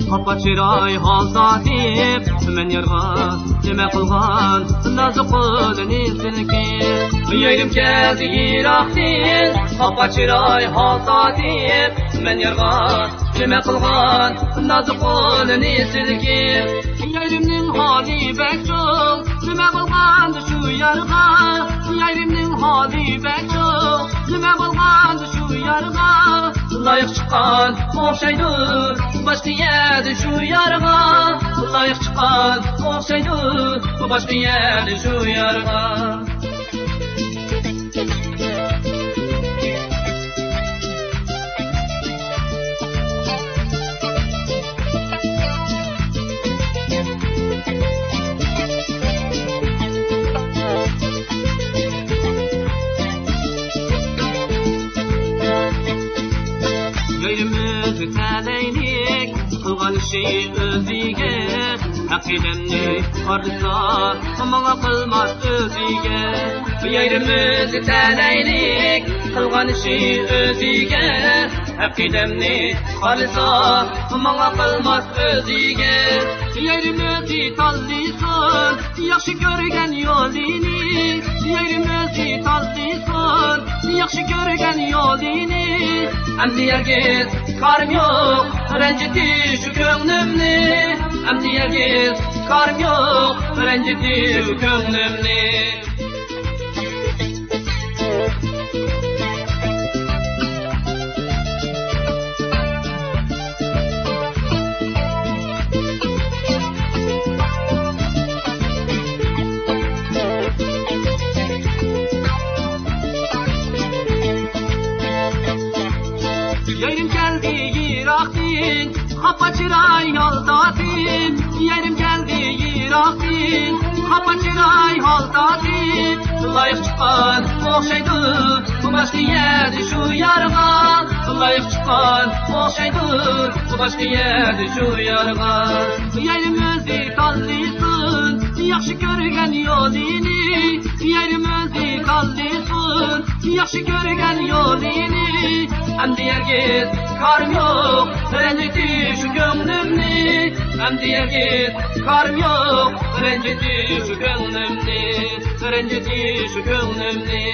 Qapa chiroy holtatib men yerga nima qilgan nazik qo'lini silkib yayrim keldi yiroqdan qapa chiroy holtatib men yerga nima qilgan nazik qo'lini silkib yayrimning holi bekcho'l nima qilgan shu yerga yayrimning holi bekcho'l nima qilgan shu yerga layık çıkan o'xshaydi boshqa yerda shu yerga layık çıkan o'xshaydi boshqa yerda shu yerga Gayrimiz taleylik kılgan şey özüge Akidemni arsa amana kılmaz özüge Gayrimiz taleylik kılgan şey özüge Akidemni arsa amana kılmaz özüge Gayrimiz tallisun yaxşı görgen yolini Gayrimiz tallisun yaxşı görgen yolini Amdi yergiz karım yok rencidi şu gönlümni Amdi yergiz karım yok rencidi şu gönlümni Yerim geldi yiraktin, qapa chiroy holtatin. Yerim geldi yiraktin, qapa chiroy holtatin. Layık çıkan o'xshaydi, boshqa yerda shu yerga. Layık çıkan o'xshaydi, boshqa yerda shu yerga. Yerim o'zi tanlisin, yaxshi ko'rgan yo'lini. Yerim o'zi tanlisin, yaxshi ko'rgan yo'lini. Amdi yergiz karım yok rencidi şu gönlümni Amdi yergiz karım yok rencidi şu gönlümni Rencidi şu gönlümni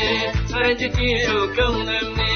Rencidi şu gönlümni